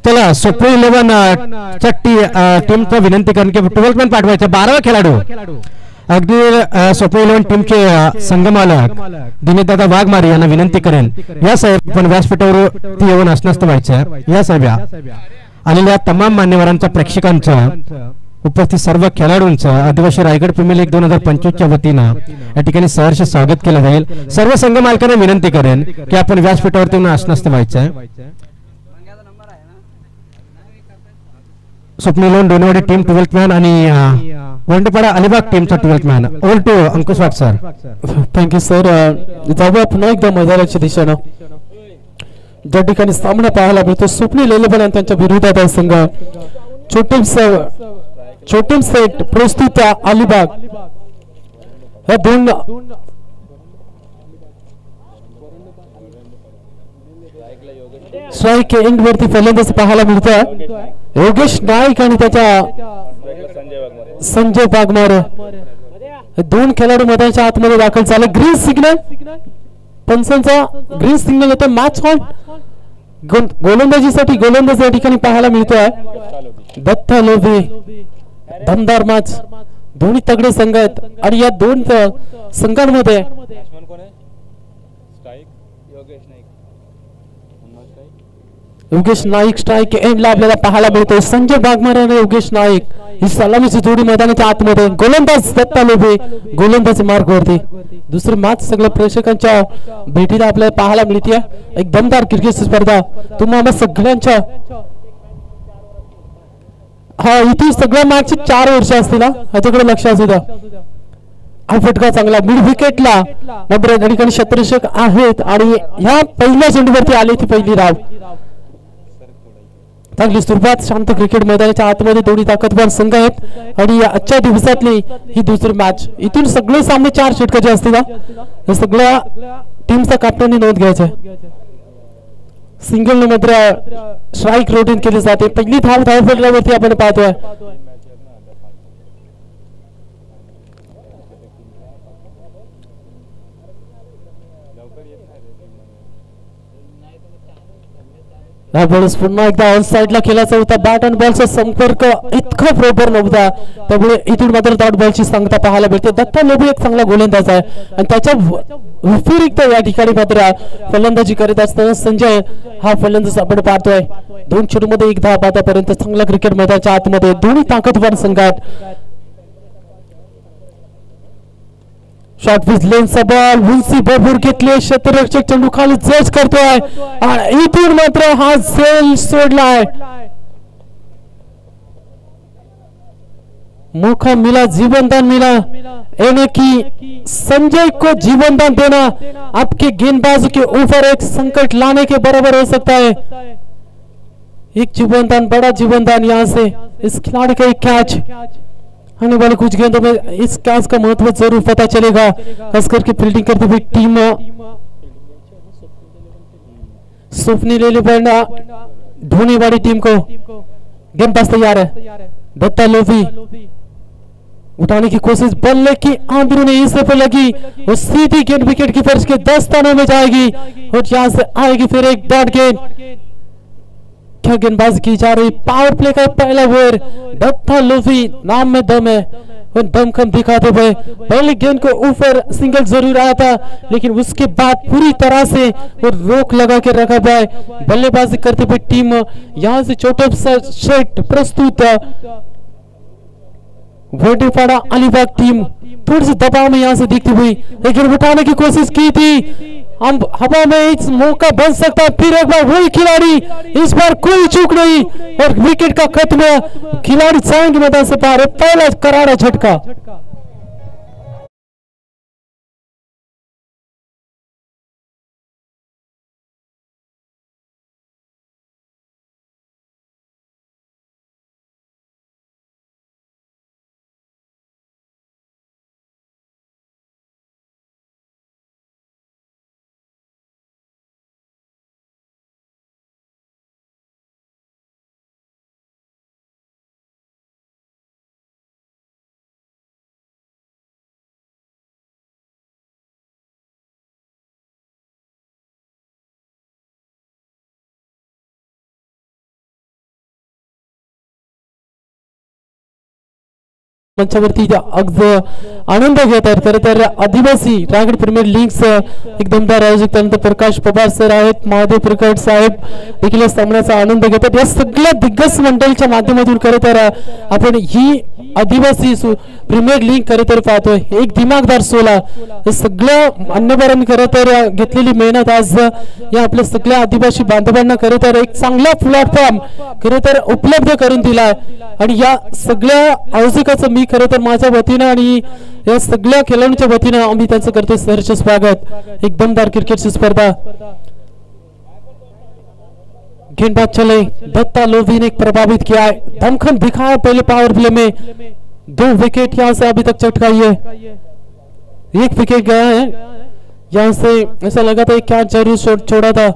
चला सोपो 11 च्या टीमचा विनंती करून की 12 मॅन पाठवायचे 12 खेळाडू अगदी सोपो 11 टीमचे संघमालक दिनेशदादा वाघमारे यांना विनंती करेन या साहेब पण व्यासपीठावर ती येऊन असण्यास व्हायचं या साहेब आलेल्या तमाम मान्यवरांच्या प्रेक्षकांचं उपस्थित सर्व खेळाडूंचं आदिवासी रायगड प्रीमियर लीग 2025 च्या वतीनं या ठिकाणी सहर्ष स्वागत केलं जाईल सर्व संघ मालकांना विनंती करेन की आपण व्यासपीठावरती येऊन असण्यास व्हायचं स्वप्नील डोनेवाडी टीम 12th मॅन आणि वंडपाडा अलिबाग टीमचा 12th man over to Ankush Wagh sir thank you sir जाऊया पुन्हा एकदा मैदानाच्या दिशेनं ज्या ठिकाणी सामना पाहायला मिळतो स्वप्नील एलेबन आणि त्यांच्या विरोधात आहे संघ छोटीम सेट प्रस्तुत अलिबाग ह्या दोन स्ट्राईक एंड वरती फलंदाज पाहायला मिळतोय योगेश नाईक आणि त्याच्या संजय वाघमारे दोन खेळाडू मैदानाच्या आतमध्ये दाखल झाले ग्रीन सिग्नल पंचांचा ग्रीन सिग्नल होतो मॅच ऑन गोलंदाजीसाठी गोलंदाज या ठिकाणी पाहायला मिळतोय दत्ता लोभी दमदार मॅच दोन्ही तगडे संघ आहेत आणि या दोन संघांमध्ये योगेश नाईक स्ट्राईक एंडला आपल्याला पाहायला मिळतो संजय वाघमारे आणि योगेश नाईक ही सलामीची जोडी मैदानाच्या आतमध्ये गोलंदाज दत्ता लोभी गोलंदाज मार्गवरती दुसरी मॅच सगळ्या प्रेक्षकांच्या भेटीला आपल्याला पाहायला मिळते एक दमदार क्रिकेट स्पर्धा तुम्हाला सगळ्यांच्या हा इथे सगळ्या मॅच 4 वर्ष असतील ह्याच्याकडे लक्ष असू द्या हा फटका चांगला मिड विकेटला मात्र या ठिकाणी क्षेत्ररक्षक आहेत आणि ह्या पहिल्या चेंडूवरती आली ती पहिली धाव चांगली सुरुवात शांत क्रिकेट मैदानाच्या आतमध्ये दोन्ही ताकदवार संघ आहेत आणि आजच्या दिवसातली ही दुसरी मॅच इथून सगळे सामने 4 षटकाचे असतील या सगळ्या टीमचा कॅप्टननी नोंद घ्यायचा सिंगल मात्र स्ट्राईक रोटेट केली जाते पहिली धाव फटकावरती आपण पाहतोय पुन्हा एकदा ऑन साइडला खेळायचा होता बॅट आणि बॉलचा संपर्क इतका प्रॉपर नव्हता त्यामुळे इथून मात्र डॉट बॉलची सांगता पाहायला मिळते दत्ता लोभी एक चांगला गोलंदाज आहे आणि त्याच्या व्यतिरिक्त या ठिकाणी मात्र फलंदाजी करीत असताना संजय हा फलंदाज आपण पाहतोय 2 चेंडूमध्ये 1 धाव आतापर्यंत चांगला क्रिकेट मैदानाच्या आतमध्ये दोन्ही ताकदवार संघात शॉर्ट पिच लेनचा बॉल उंची भरपूर घेतली क्षेत्ररक्षक चेंडू खाली जज करतोय आणि इथून मात्र हा झेल सोडलाय मौका मिला जीवनदान मिला यानी कि संजय को जीवनदान देना आपके गेंदबाज के ऊपर एक संकट लाने के बराबर हो सकता है एक जीवनदान बड़ा जीवनदान यहाँ से इस खिलाड़ी का एक कैच आने वाले कुछ गेंदों में इस कैच का महत्व जरूर पता चलेगा खास करके फील्डिंग करते हुए टीम स्वप्नील एलेबन ढोनेवाड़ी टीम को गेंदबाज तैयार है दत्ता लोभी उठाने की कोशिश बल्ले की अंदरूनी हिस्से पर लगी वो सीधी गेंद विकेट कीपर के दस्तानों में जाएगी और यहाँ से आएगी फिर एक डॉट गेंद क्या गेंदबाजी की जा रही पावर प्ले का पहला ओवर दत्ता लोभी नाम में दम है और दम कम दिखाते हुए पहले गेंद को ऊपर सिंगल जरूर आया था लेकिन उसके बाद पूरी तरह से वो रोक लगा के रखा हुआ है बल्लेबाजी करते हुए टीम यहाँ से छोटा सा सेट प्रस्तुत वंडपाड़ा अलीबाग टीम थोड़ी सी दबाव में यहाँ से दिखती हुई लेकिन उठाने की कोशिश की थी हम हवा में इस मौका बन सकता है फिर एक बार वही खिलाड़ी इस बार कोई चूक नहीं और विकेट का खत्म खिलाड़ी जाएंगे मैदान से बाहर पहला करारा झटका मंचावरती अगदी आनंद घेत आहेत. खरं तर आदिवासी रायगड प्रीमियर लीगच एक दमदार आयोजक त्यानंतर प्रकाश पवार सर आहेत, महादेव प्रकट साहेब देखील या सामन्याचा आनंद घेतात. या सगळ्या दिग्गज मंडळीच्या माध्यमातून खरं तर आपण ही आदिवासी प्रीमियर लीग खरं तर पाहतोय. एक दिमागदार सोला हे सगळ्या मान्यवरांनी खरं तर घेतलेली मेहनत आज या आपल्या सगळ्या आदिवासी बांधवांना खरं तर एक चांगला प्लॅटफॉर्म खरं तर उपलब्ध करून दिला. आणि या सगळ्या आयोजकाचं मी खरं तर माझ्या वतीनं आणि या सगळ्या खेळाडूंच्या वतीनं आम्ही त्यांचं करतोय सहर्ष स्वागत. एक दमदार क्रिकेटची स्पर्धा गेंदबाज चले, दत्ता लोधी ने प्रभावित किया है, दमखम दिखाया पहले पावर प्ले में. 2 विकेट यहाँ से अभी तक चटकाई है, 1 विकेट गया है. यहाँ से ऐसा लगा था क्या जरूर छोड़ा था.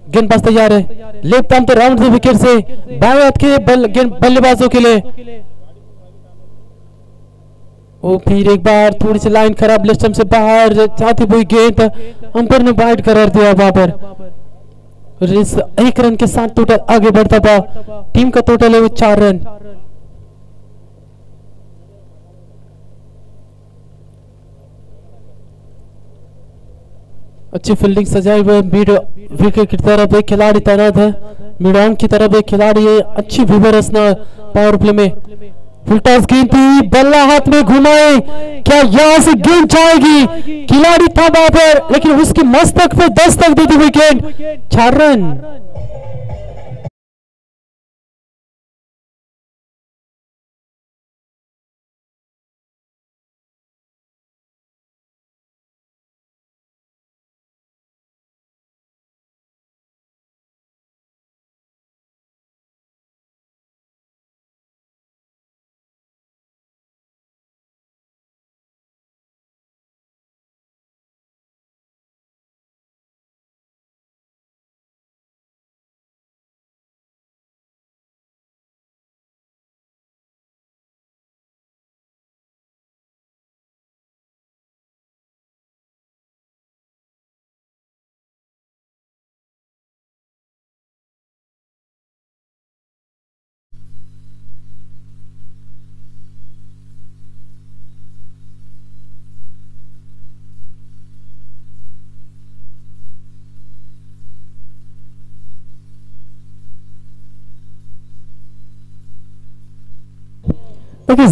गेंदबाज तैयार है, लेफ्ट आर्म तो राउंड द विकेट से बाएं हाथ के बल्लेबाजों के लिए. वो फिर एक बार थोड़ी सी लाइन खराब, लेफ्ट आर्म से बाहर जाती हुई गेंद अंपायर ने वाइड करार दिया. वहां पर इस 1 रन के साथ टोटल आगे बढ़ता था. टीम का टोटल है वो 4 रन. अच्छी फील्डिंग सजाई हुई मिड विकेट की तरफ एक खिलाड़ी तैनात है, मिड ऑन की तरफ एक खिलाड़ी है. अच्छी विवरसना पावर प्ले में. फुलटॉस गेंद थी, बल्ला हाथ में घुमाए, क्या यहां से गेंद जाएगी. खिलाड़ी था वहां पर लेकिन उसकी मस्तक पे दस्तक दी थी विकेट. 4 रन.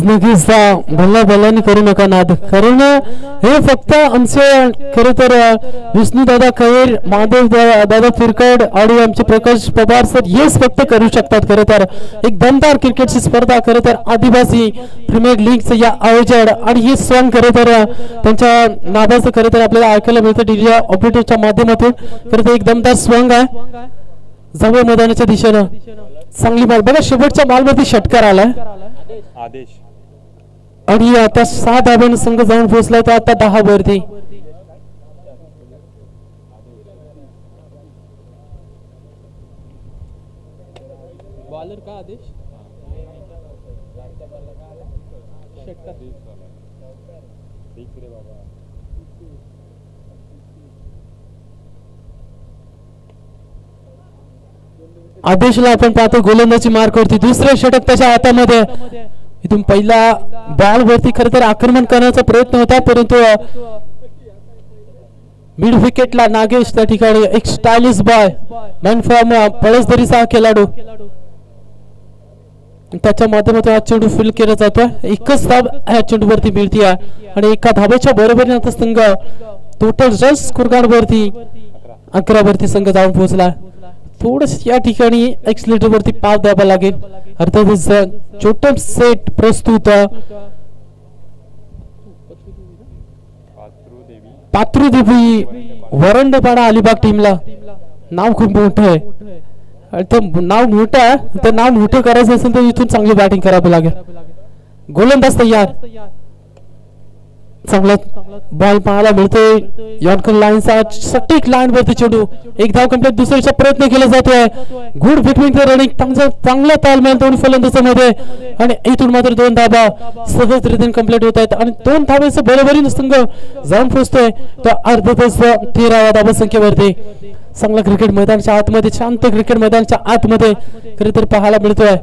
नक्कीच भल्ला भल्लानी करू नका नाद, कारण हे फक्त आमचे खरं तर विष्णू दादा खैर, महादेव दादा फिरकड आणि आमचे प्रकाश पवार सर हेच फक्त करू शकतात. खरं तर एक दमदार क्रिकेटची स्पर्धा खरं तर आदिवासी प्रीमियर लीगचं या आयोजन आणि हे सॉन्ग खरं तर त्यांच्या नावाचं खरं तर आपल्याला ऐकायला मिळतं डीजे ऑपरेटरच्या माध्यमातून. खरं तर एक दमदार सॉन्ग आहे. जाऊया मैदानाच्या दिशेनं. चांगली बॉल बघा, शेवटच्या बॉलवरती षटकार आलाय आदेश आणि आता 6 धाब्याने संघ जाऊन पोहोचलाय. तर आता 10 वरती बॉलर का आदेश आदेशला आपण पाहतो गोलंदाजी मार्कवरती दुसरे षटक त्याच्या हातामध्ये. इथून पहिला बॉल वरती खरं तर आक्रमण करण्याचा प्रयत्न होता, परंतु मिड विकेटला नागेश त्या ठिकाणी एक स्टायलिश बॉय मॅन फ्रॉम पळसदरीचा हा खेळाडू त्याच्या माध्यमातून हा चेंडू फील्ड केला जातोय. एकच धाब ह्या चेंडूवरती मिळते आणि एका धाब्याच्या बरोबरीने आता संघ टोटल रन स्कोरकार्ड वरती 11 वरती संघ जाऊन पोहोचला. थोडस या ठिकाणी एक्सलेटर वरती पाव द्यावा लागेल. अर्थातच छोटं सेट प्रस्तुत पात्रुदेवी वरंडपाडा अलिबाग टीमला. नाव खूप मोठं आहे, नाव मोठं आहे, तर नाव मोठं करायचं असेल तर इथून चांगली बॅटिंग करावी लागेल. गोलंदाज तयार, चांगला बॉल पाहायला मिळतोय. यॉर्कर लाईनचा सटीक लाईन वरती चेंडू, एक धाव कंप्लीट, दुसऱ्याचा प्रयत्न केला जातोय. गुड बिटवीन द रनिंग, चांगला तालमेल दोन फलंदाजांमध्ये आणि इथून मात्र 2 धावा सहजरित्या कंप्लीट होत आहेत आणि 2 धावेचं बरोबरीने संघ जाऊन पोहोचतोय. तर अर्थातच 13व्या धावा संख्येवरती चांगला क्रिकेट मैदानाच्या आतमध्ये, शांत क्रिकेट मैदानाच्या आतमध्ये खरं तर पाहायला मिळतोय.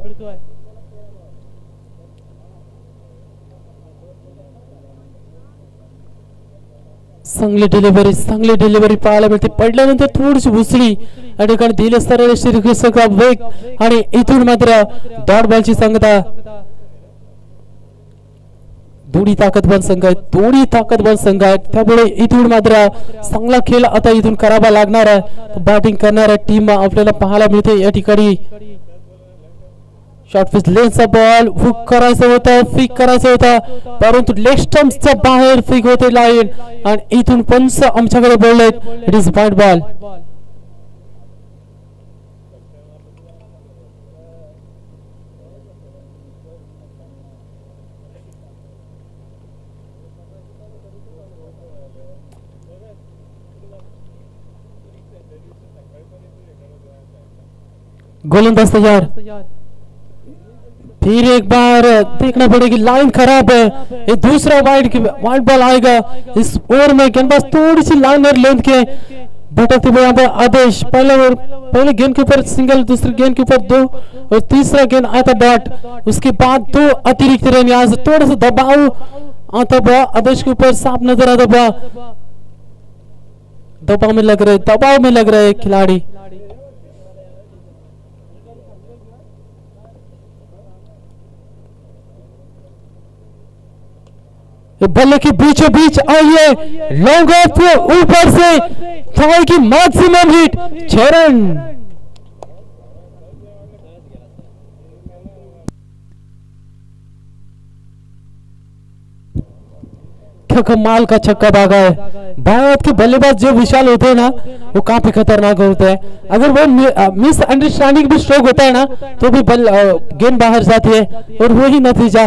चांगली डिलिव्हरी पाहायला मिळते. पडल्यानंतर थोडीशी उसळी या ठिकाणी दिले सरळ श्रीकृष्ण वेग आणि इथून मात्र डॉट बॉलची संगता. दोन्ही ताकदवान संघ आहेत त्यामुळे इथून मात्र चांगला खेळ आता इथून करावा लागणार आहे. बॅटिंग करणाऱ्या टीम आपल्याला पाहायला मिळते या ठिकाणी. शॉर्ट पिच लेन्सचा बॉल हुक करायचा होता, फिक करायचा होता, परंतु लेग स्टंप्सच्या बाहेर फिक होते लाईन आणि इथून पंच आमच्याकडे बोललेत. It is wide ball. गोलंदाज तैयार. फिर एक बार देखना पड़ेगी, लाइन खराब है. ये दूसरा वाइड बॉल आएगा इस ओवर में. गेंदबाज थोड़ी सी लाइन और लेंथ के भटकते हुए यहाँ पर आदेश. पहले गेंद के ऊपर सिंगल, दूसरे गेंद के ऊपर 2 और तीसरा गेंद आया था डॉट. उसके बाद 2 अतिरिक्त रन. यहाँ से थोड़ा सा दबाव आता हुआ आदेश के ऊपर साफ नजर आता हुआ. दबाव में लग रहे खिलाड़ी. बल्ले के बीचों बीच आइए, लॉन्ग ऑफ ऊपर से थाई की मैक्सिमम हिट. 6 रन. क्या कमाल का छक्का भागा है. भारत के बल्लेबाज जो विशाल होते हैं ना वो काफी खतरनाक होते हैं. अगर वो मिस अंडरस्टैंडिंग भी स्ट्रोक होता है ना तो भी गेंद बाहर जाती है और वही नतीजा.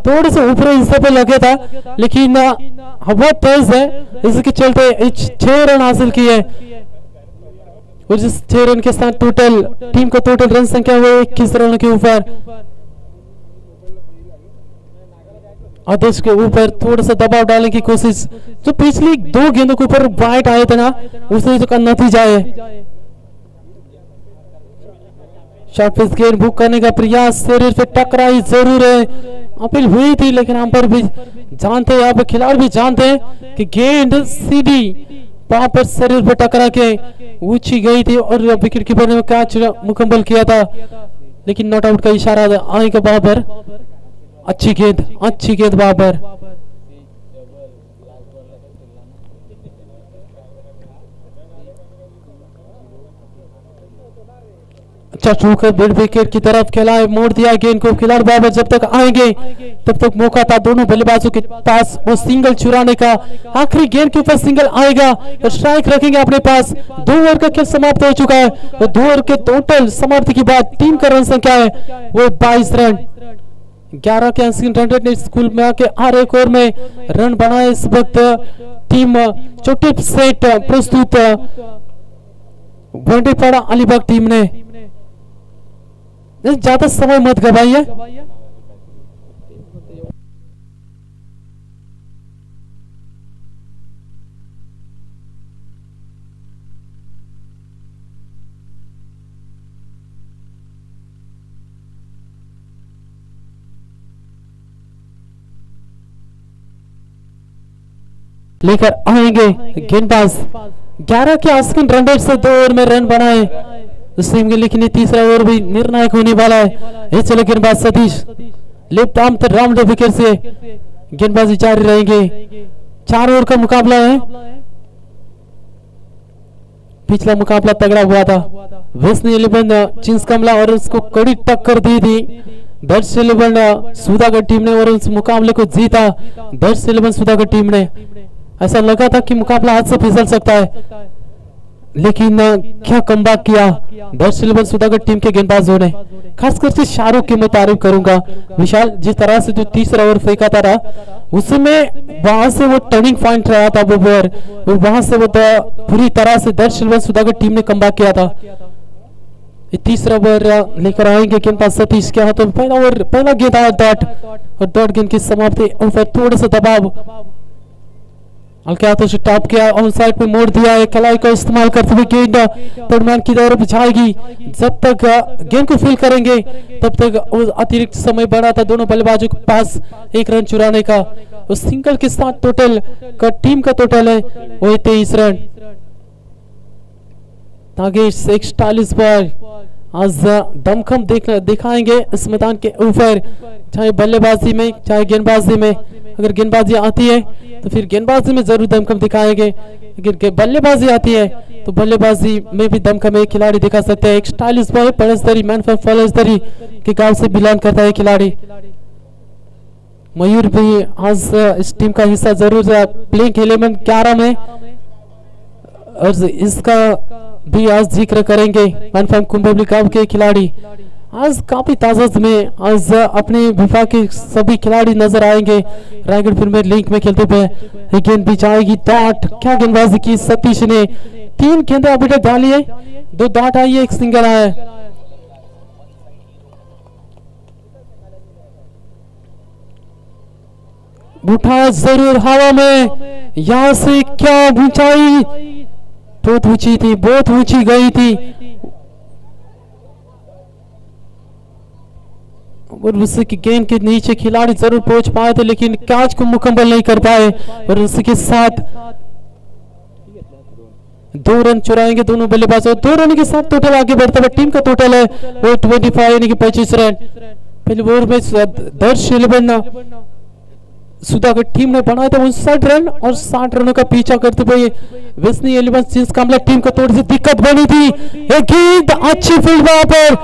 थोड़े से ऊपरी हिस्से पे लगे था लेकिन हवा तेज है इसके चलते 6 रन हासिल किए और जिस 6 रन के साथ टीम को टोटल रन संख्या हुई 21 रन के ऊपर. आदेश के ऊपर थोड़ा सा दबाव डालने की कोशिश. जो पिछली 2 गेंदों के ऊपर वाइट आए थे ना उसी का नतीजा है. शॉर्ट पिच गेंद बुक करने का प्रयास, शरीर पे टकराई जरूर है. अपील हुई थी लेकिन हम पर भी जानते हैं, यहाँ पे खिलाड़ी भी जानते हैं कि गेंद सीधी वहां पर शरीर पे टकरा के ऊंची गई थी और विकेट कीपर ने कैच मुकम्मल किया था लेकिन नॉट आउट का इशारा आएगा वहां पर. अच्छी गेंद वहां पर. अच्छा छूकर मिड विकेट की तरफ खेला है, मोड़ दिया गेंद को. खिलाड़ी बाबर जब तक आएंगे तब तक मौका था दोनों बल्लेबाजों के पास वो सिंगल चुराने का. आखिरी गेंद के ऊपर सिंगल आएगा और स्ट्राइक रखेंगे अपने पास. 2 ओवर का खेल समाप्त हो चुका है और 2 ओवर के टोटल समाप्ति के बाद टीम का रन संख्या है वो 22 रन. 11 के अंश रन रेट स्कूल में आके हर एक ओवर में रन बनाए. इस वक्त टीम छोटे सेट प्रस्तुत बंडेपाड़ा अलीबाग टीम ने. ज्यादा समय मत गवाइए. लेकर आएंगे गेंदबाज. 11 के आस्किन रन रेट से 2 ओवर में रन बनाए. लेकिन तीसरा ओवर भी निर्णायक होने वाला है. ये चले गेंदबाज Satish left arm round wicket से गेंदबाजी जारी रहेंगे. 4 ओवर का मुकाबला है. पिछला मुकाबला तगड़ा हुआ था. वेस्ट 11 चिंस कमला और उसको कड़ी टक्कर दी थी दर्श 11 सुधागढ़ टीम ने और उस मुकाबले को जीता दर्श 11 सुधागढ़ टीम ने. ऐसा लगा था कि मुकाबला हाथ से फिसल सकता है लेकिन क्या कमबैक किया दर्श 11 सुधागढ़ टीम के गेंदबाजों ने. खासकर से शाहरुख की मैं तारीफ करूंगा. विशाल जिस तरह से जो तीसरा ओवर फेंका था उसमें वहां से वो टर्निंग पॉइंट रहा था वो ओवर और वहां से वो पूरी तरह से दर्श 11 सुधागढ़ टीम ने कमबैक किया था. तीसरा ओवर लेकर आएंगे गेंदबाज सतीश के हाथों. पहला गेंद आया डॉट और डॉट गेंद की समाप्ति ऊपर थोड़ा सा दबाव हल्के हाथों से टॉप किया ऑन साइड पे मोड़ दिया है. कलाई का इस्तेमाल करते हुए गेंद टर्नमैन की तरफ जाएगी. जब तक गेंद को फील करेंगे तब तक अतिरिक्त समय बड़ा था दोनों बल्लेबाजों के पास 1 रन चुराने का उस सिंगल के साथ टोटल का टीम का टोटल है वो 23 रन। ताकि 41 पर आज दमखम दिखाएंगे इस मैदान के ऊपर, चाहे बल्लेबाजी में चाहे गेंदबाजी में। अगर गेंदबाजी आती है तो फिर गेंदबाजी में जरूर दमखम दिखाएंगे, अगर बल्लेबाजी आती है तो बल्लेबाजी में भी दमखम एक खिलाड़ी दिखा सकते हैं। एक स्टाइलिश बॉय पड़सदरी मैन फ्रॉम फॉलेसदरी के गांव से बिलोंग करता है खिलाड़ी। मयूर भी आज इस टीम का हिस्सा जरूर प्लेइंग 11 11 में, और इसका भी आज जिक्र करेंगे। मैन फ्रॉम कुंभली गांव के खिलाड़ी आज काफी ताजाज में आज अपने विभाग के सभी खिलाड़ी नजर आएंगे रायगढ़ प्रीमियर लीग में खेलते हुए। गेंद भी जाएगी डाट, क्या गेंदबाजी की सतीश ने, 3 गेंदें अभी तक डाली है, 2 डाट आई है, 1 सिंगल आया है। उठा जरूर हवा में, यहां से क्या ऊंचाई, बहुत ऊंची थी, बहुत ऊंची गई थी, और उसके गेंद के नीचे खिलाड़ी जरूर पहुंच पाए थे लेकिन कैच को मुकम्मल नहीं कर पाए। और उसके साथ 2 रन चुराएंगे दोनों बल्लेबाज, और 2 रन के साथ टोटल आगे बढ़ता हुआ टीम का टोटल है वो 25 यानी कि 25 रन। पहले ओवर में दर्श 11 सुधाकर टीम ने बनाया था 59 रन, और 60 रनों का पीछा करते हुए विस्नी 11 जिस कामला टीम को थोड़ी सी दिक्कत बनी थी। एक गेंद, अच्छी फील्ड वहां पर,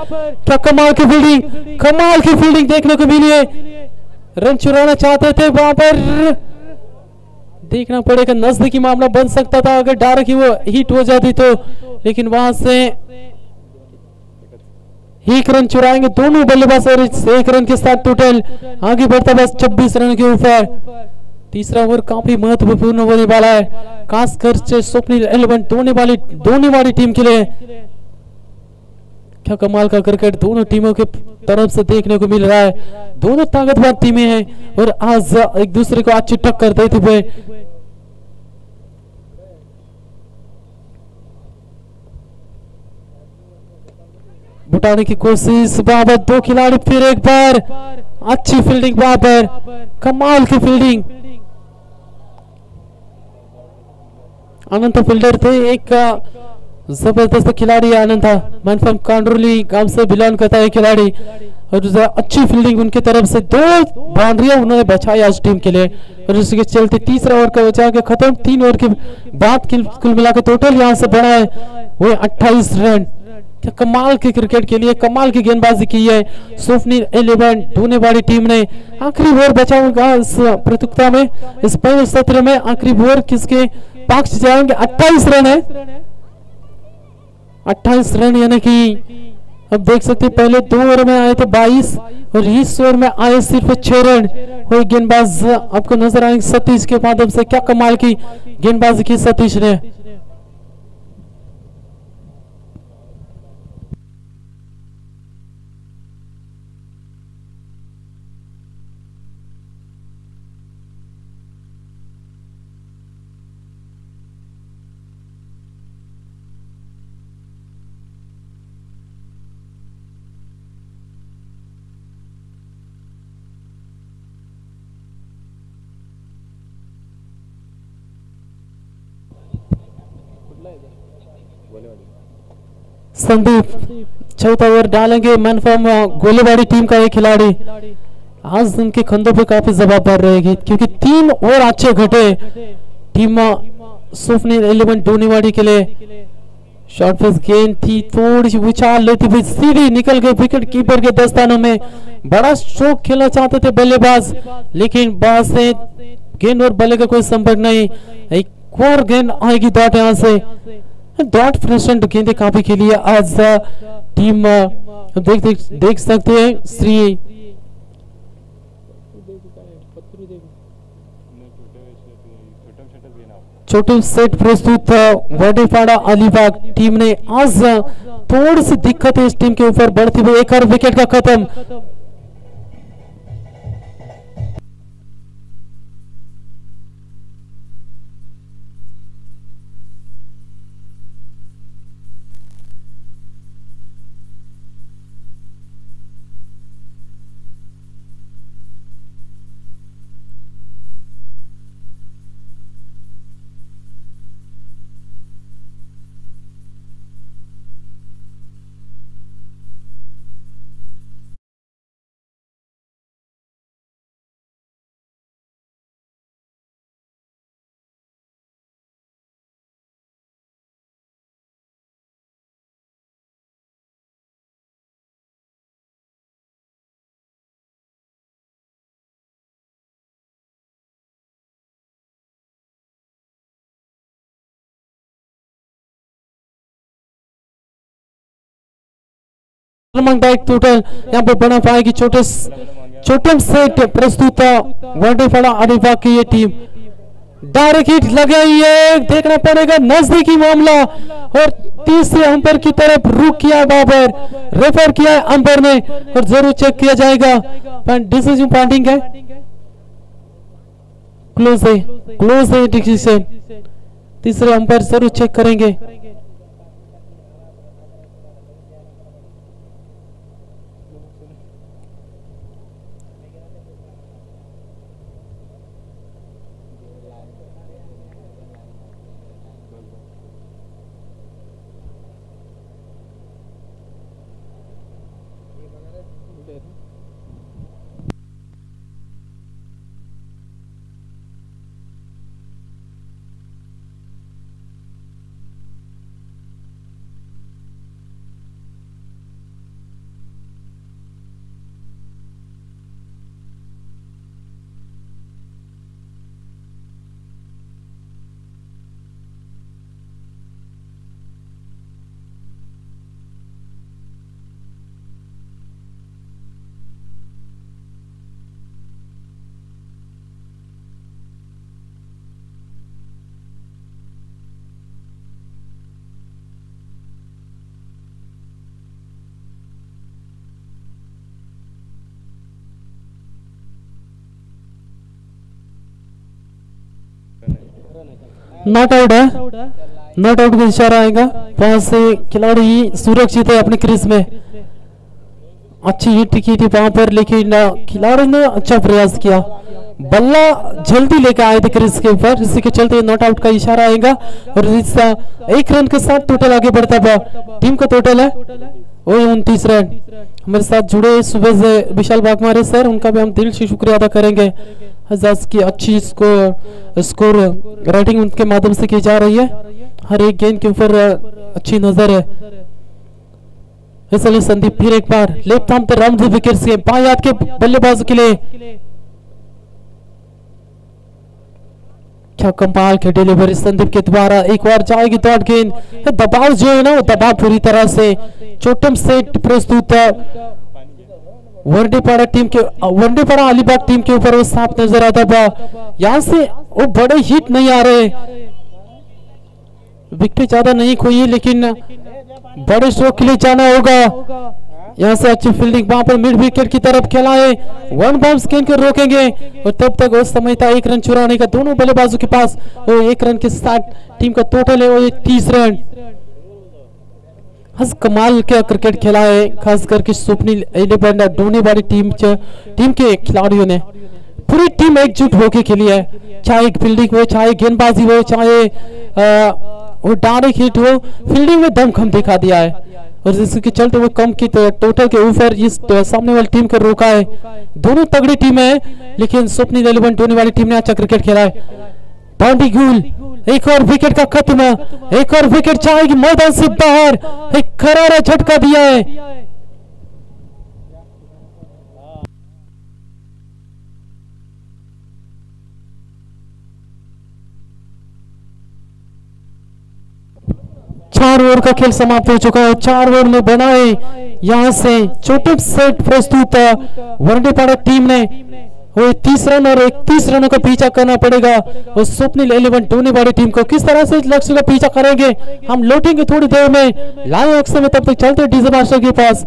क्या कमाल की फील्डिंग, कमाल की फील्डिंग देखने को मिली है। रन चुराना चाहते थे वहां पर, देखना पड़ेगा, नजदीकी मामला बन सकता था अगर डायरेक्ट ही वो हिट हो जाती तो, लेकिन वहां से 1 रन चुराएंगे दोनों बल्लेबाज, और 1 रन के साथ टोटल आगे बढ़ता बस 26 रन के ऊपर। तीसरा ओवर काफी महत्वपूर्ण होने वाला है, खासकर से स्वप्निल 11 दोने वाली टीम के लिए। क्या कमाल का क्रिकेट दोनों टीमों के तरफ से देखने को मिल रहा है, दोनों ताकतवर टीमें हैं और आज एक दूसरे को अच्छी टक्कर देते हुए। बुटाने की कोशिश, बाबर 2 खिलाड़ी, फिर एक बार अच्छी फील्डिंग, बाबर कमाल की फील्डिंग। अनंत फील्डर थे, एक जबरदस्त खिलाड़ी आनंद था, मैन फ्रॉम कांडरोली गांव से बिलोंग करता है खिलाड़ी, और अच्छी फील्डिंग उनके तरफ से, 2 बाउंड्रियां उन्होंने बचाई आज टीम के लिए। और इसके चलते तीसरा ओवर का बचा के खत्म, 3 ओवर के बाद कुल मिलाकर टोटल यहां से बना है वो 28 रन। क्या कमाल के क्रिकेट के लिए कमाल की गेंदबाजी की है स्वप्निल 11 ढूंढनेवाली टीम ने। आखिरी ओवर बचा होगा इस प्रतियोगिता में, इस पहले सत्र में आखिरी ओवर किसके पक्ष जाएंगे। 28 रन है, 28 रन, यानी कि अब देख सकते पहले 2 ओवर में आए थे 22 और इस ओवर में आए सिर्फ 6 रन। कोई गेंदबाज आपको नजर आएंगे सतीश के माध्यम से, क्या कमाल की गेंदबाजी की सतीश ने। संदीप चौथा ओवर डालेंगे, मैन फ्रॉम गोलीबाड़ी टीम का एक खिलाड़ी। आज उनके कंधों पे काफी जवाबदार रहेगी क्योंकि 3 और अच्छे घटे टीम स्वप्निल 11 ढूंढनेवाली के लिए। शॉर्ट पिच गेंद थी, थोड़ी सी उछाल लेती हुई सीधी निकल गई विकेट कीपर के दस्तानों में। बड़ा स्ट्रोक खेलना चाहते थे बल्लेबाज, लेकिन बाहर से गेंद और बल्ले का कोई संपर्क नहीं। एक और गेंद आएगी डॉट, यहाँ से डॉट फ्रस्टेंट गेंदे काफी खेली है आज टीम। देख सकते हैं श्री छोटे सेट प्रस्तुत वाडीपाड़ा अलीबाग टीम ने आज थोड़ी सी दिक्कत है इस टीम के ऊपर बढ़ती हुई। 1 और विकेट का खत्म। एक टोटल यहाँ पे बना पाएगी छोटे सेट प्रस्तुत वनडे पड़ा अलीबाग की ये टीम। डायरेक्ट हिट लगे ये देखना पड़ेगा नजदीकी मामला और तीसरे अंपायर की तरफ रुक किया बाबर रेफर किया अंपायर ने और जरूर चेक किया जाएगा डिसीजन पॉइंटिंग है क्लोज है डिसीजन तीसरे अंपायर जरूर चेक करेंगे। नॉट आउट है नॉट आउट का इशारा आएगा वहां से खिलाड़ी सुरक्षित है अपने क्रीज में अच्छी हिट की थी वहां पर लेकिन खिलाड़ी ने अच्छा प्रयास किया बल्ला जल्दी लेकर आए थे क्रीज के ऊपर इसी के चलते नॉट आउट का इशारा आएगा और इस एक रन के साथ टोटल आगे बढ़ता हुआ टीम का टोटल है 29 रन। हमारे साथ जुड़े सुबह से विशाल बागमारे सर उनका भी हम दिल से शुक्रिया अदा करेंगे हजाज की अच्छी स्कोर राइटिंग उनके माध्यम से की जा रही है हर एक गेंद के ऊपर अच्छी नजर है। इसलिए संदीप फिर एक बार लेफ्ट आर्म पे राउंड विकेट से बाएं हाथ के बल्लेबाज के लिए क्या कमाल के डिलीवरी संदीप के द्वारा एक बार जाएगी डॉट गेंद दबाव जो है ना वो दबाव पूरी तरह से चोटम सेट प्रस्तुत वनडेपाड़ा टीम के वनडेपाड़ा अलीबाग टीम के ऊपर वो साफ नजर आता था यहाँ से वो बड़े हिट नहीं आ रहे विकेट ज्यादा नहीं खोई लेकिन बड़े स्ट्रोक के लिए जाना होगा यहाँ से अच्छी फील्डिंग वहां पर मिड विकेट की तरफ खेला है वन बाउंस गेंद को रोकेंगे और तब तक उस समय था एक रन चुराने का दोनों बल्लेबाजों के पास वो एक रन के साथ टीम का टोटल है वो 30 रन। हस कमाल का क्रिकेट खेला है खास करके सुपनील ढूंढने वाली टीम के खिलाड़ियों ने पूरी टीम एकजुट होके खेली है चाहे फील्डिंग हो चाहे गेंदबाजी हो चाहे वो डायरेक्ट हिट हो फील्डिंग में दमखम दिखा दिया है और जिसके चलते वो कम की टोटल के ऊपर इस सामने वाली टीम को रोका है। दोनों तगड़ी टीम है लेकिन सुपनील इलेवन ढूंढने वाली टीम ने अच्छा क्रिकेट खेला है। बाउंड्री गुल एक और विकेट का खत्म एक और विकेट जाएगी मैदान से बाहर एक करारा झटका दिया है। चार ओवर का खेल समाप्त हो चुका है 4 ओवर में बनाए यहां से छोटे सेट प्रस्तुत वनडेपाड़ा टीम ने वो 30 रन और 31 रनों का पीछा करना पड़ेगा और स्वप्निल 11 ढूंढने वाली टीम को किस तरह से लक्ष्य का पीछा करेंगे हम लौटेंगे थोड़ी देर में लाइव अक्सर में तब तक चलते डीजे मास्टर के पास।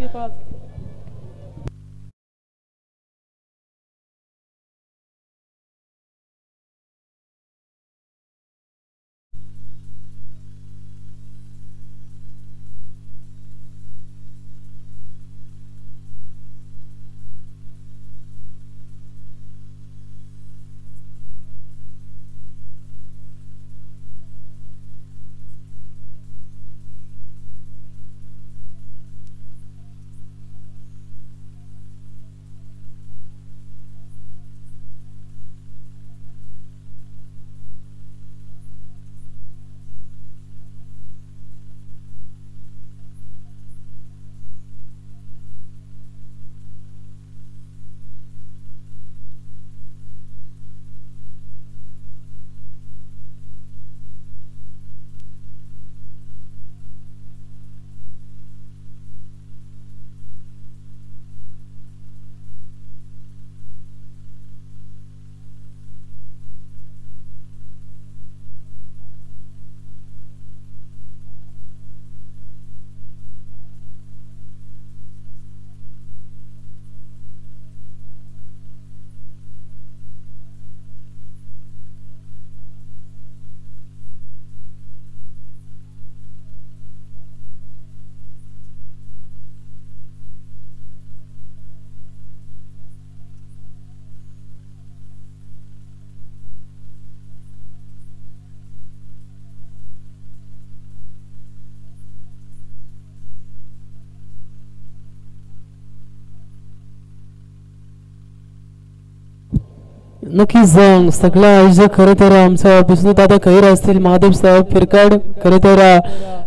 नक्कीच सगळं आयोजक खरं तर आमचा विष्णुदादा खैर असतील, महादेव साहेब फिरकड, खरं तर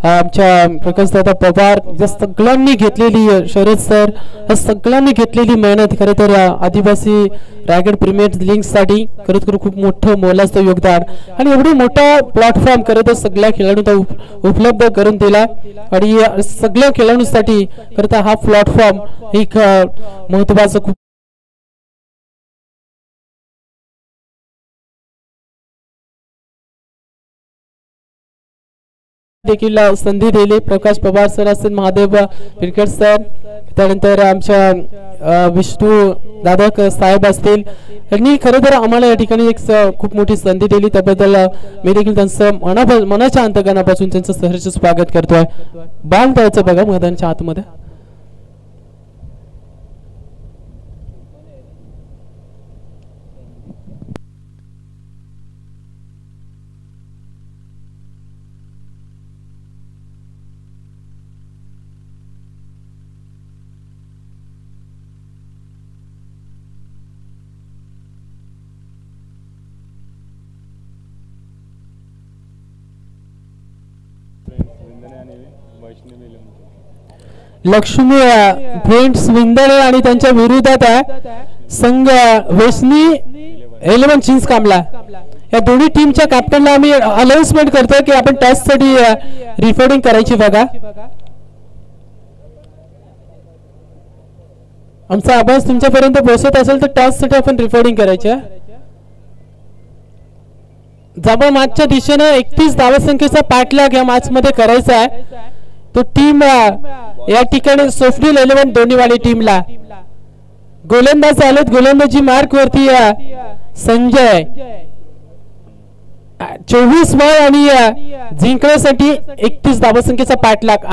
आमच्या प्रकाशदादा पवार, या सगळ्यांनी घेतलेली शरद सर, या सगळ्यांनी घेतलेली मेहनत खरं तर आदिवासी रायगड प्रीमियर लीगसाठी खरं तर खूप मोठं मोलाचं योगदान आणि एवढी मोठा प्लॅटफॉर्म खरं तर सगळ्या खेळाडूंना उपलब्ध करून दिला आणि सगळ्या खेळाडूंसाठी खरं तर हा प्लॅटफॉर्म एक महत्त्वाचं खूप देखील संधी दिली. प्रकाश पवार सर असतील, महादेव पिरकर सर, त्यानंतर आमच्या विष्णू दादा साहेब असतील, यांनी खरं तर आम्हाला या ठिकाणी एक खूप मोठी संधी दिली. त्याबद्दल मी देखील त्यांचं मनाच्या अंतकरणापासून त्यांचं सहर्ष स्वागत करतोय. बाण द्यायचं बघा मैदानाच्या आतमध्ये. लक्ष्मी फ्रेंड्स विंदळे आणि त्यांच्या विरोधात संघ वेसनी 11 चिंच कामला. या दोन्ही टीमच्या कॅप्टनला आम्ही अनाउन्समेंट करतोय की आपण टॉस साठी रिफोर्डिंग करायची बघा. आमचा आवाज तुमच्यापर्यंत पोहोचत असेल तर टॉस साठी आपण रिफोर्डिंग करायची. जबा मॅचच्या दिशेने 31 धावसंख्येचा पाठलाग या मॅच मध्ये करायचा आहे. तो टीम या ठिकाणी सोफनील 11 दोन्हीवाली टीमला गोलंदाज आलेत. गोलंदाजी मार्क वरती संजय 24 बॉल आणि जिंकण्यासाठी 31 धावसंख्येचा पाठलाग.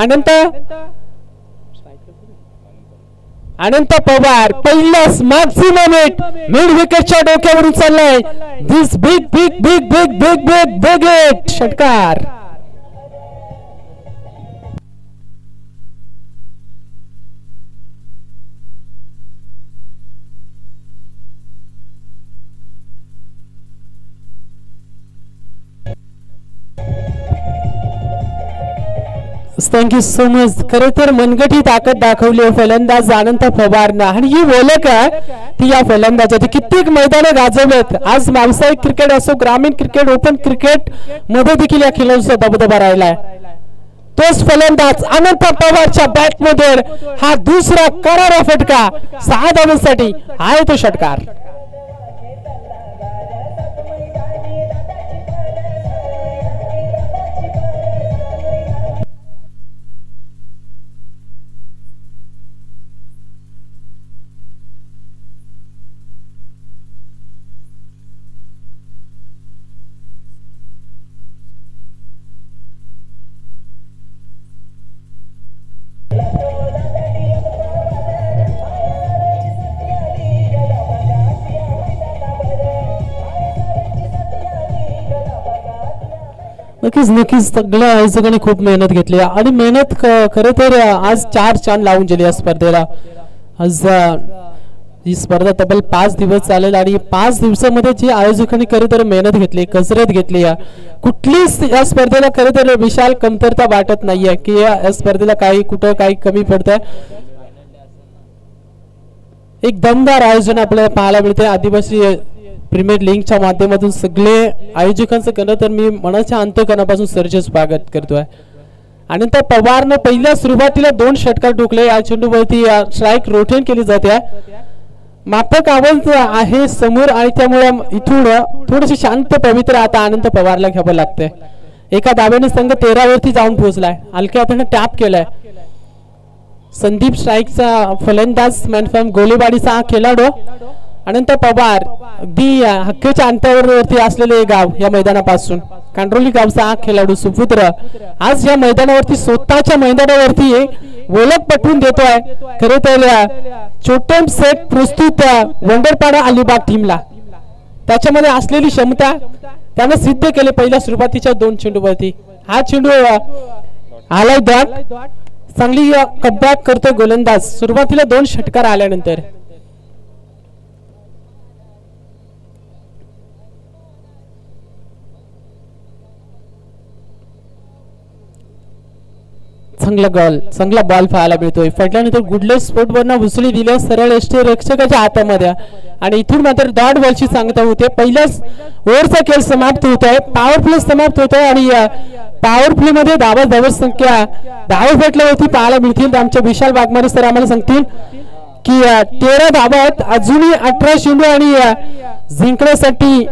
अनंत पवार पहिलाच मॅक्सिमम हिट मिड विकेटच्या डोक्यावरून चाललाय. This big big big big big big big hit षटकार. Thank you so much. खरं तर मनगटी ताकद दाखवली फलंदाज अनंत पवारनं आणि ही ओळख आहे ती या फलंदाजाची. कित्येक मैदानं गाजवलेत. आज व्यावसायिक क्रिकेट असो, ग्रामीण क्रिकेट, ओपन क्रिकेट मध्ये देखील या खेळाडूचा दबदबा राहिलाय. तोच फलंदाज अनंत पवारच्या बॅट मध्ये हा दुसरा करारा फटका 6 धावांसाठी आहे तो षटकार. नक्कीच सगळ्या आयोजकांनी खूप मेहनत घेतली आणि मेहनत खरं तर आज 4 चांद लावून गेली या स्पर्धेला. आज ही स्पर्धा तब्बल 5 दिवस चालेल आणि 5 दिवसामध्ये जी आयोजकांनी खरं तर मेहनत घेतली, कसरत घेतली, कुठलीच या स्पर्धेला खरं तर विशाल कमतरता वाटत नाहीये की या स्पर्धेला काही कुठं काही कमी पडतंय. एक दमदार आयोजन आपल्याला पाहायला मिळते आदिवासी प्रीमियर लीगच्या माध्यमातून. सगळे आयोजकांचं खरं तर मी मनाच्या अंतकरणापासून सरचे स्वागत करतोय. अनंत पवारने पहिल्या सुरुवातीला 2 षटकार ठोकले. या चेंडूवरती स्ट्राईक रोटेट केली जाते. मापक आवाज आहे समोर आणि त्यामुळे इथून थोडीशी शांत पवित्र आता अनंत पवारला घ्यावं लागतंय. एका दाब्याने संघ 13 वरती जाऊन पोहोचलाय. हलक्या हाताने टॅप केलाय. संदीप स्ट्राईकचा फलंदाज मॅनफॅम गोलेवाडीचा हा खेळाडू अनंत पवार अगदी हक्काच्या अंतरावरती असलेले गाव या मैदानापासून कांड्रोली गावचा हा खेळाडू सुपुत्र आज या मैदानावरती स्वतःच्या मैदानावरती ओळख पटवून देतोय. खरं तर छोटम सेट प्रस्तुत वंडरपाडा अलिबाग टीमला त्याच्यामध्ये असलेली क्षमता त्याने सिद्ध केले पहिल्या सुरुवातीच्या 2 चेंडूवरती. हा चेंडू आलाय डॉट चांगली कटबॅक करतोय गोलंदाज. सुरुवातीला 2 षटकार आल्यानंतर चांगला बॉल पाहायला मिळतोय. फटल्यानंतर गुडलेस स्पोर्ट वरनं भुसली दिल्या सरळ एसटी रक्षकाच्या हातामध्ये आणि इथून मात्र डॉट बॉलची सांगता होते. पहिल्याच ओव्हरचा खेळ समाप्त होत आहे. पॉवर प्ले समाप्त होत आहे आणि पॉवर प्ले मध्ये धावा संख्या धावा फटल्यावरती पाहायला मिळतील. आमच्या विशाल वाघमारे सर आम्हाला सांगतील की 13 धावा आहेत. अजूनही 18 चेंडू आणि जिंकण्यासाठी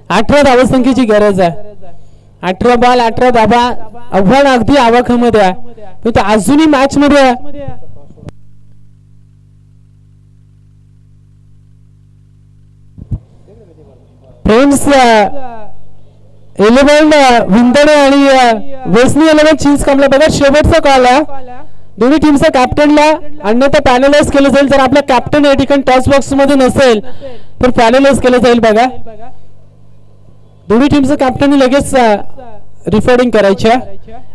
18 धावा संख्येची गरज आहे. 18 बॉल 18 धावा आव्हान अगदी आवाखामध्ये आहे. पण अजूनही मॅच मध्ये फ्रेंड्स 11 विंदडे आणि वेस्नी 11 चीज कमला बघा. शेवटचा कॉल आहे दोन्ही टीमचा कॅप्टनला अन्यथा पॅनलाइज केलं जाईल. जर आपला कॅप्टन या ठिकाणी टॉस बॉक्स मध्ये नसेल तर पॅनलाइज केलं जाईल. बघा दोन्ही टीमचं कॅप्टन लगेच रिफॉर्डिंग करायच्या.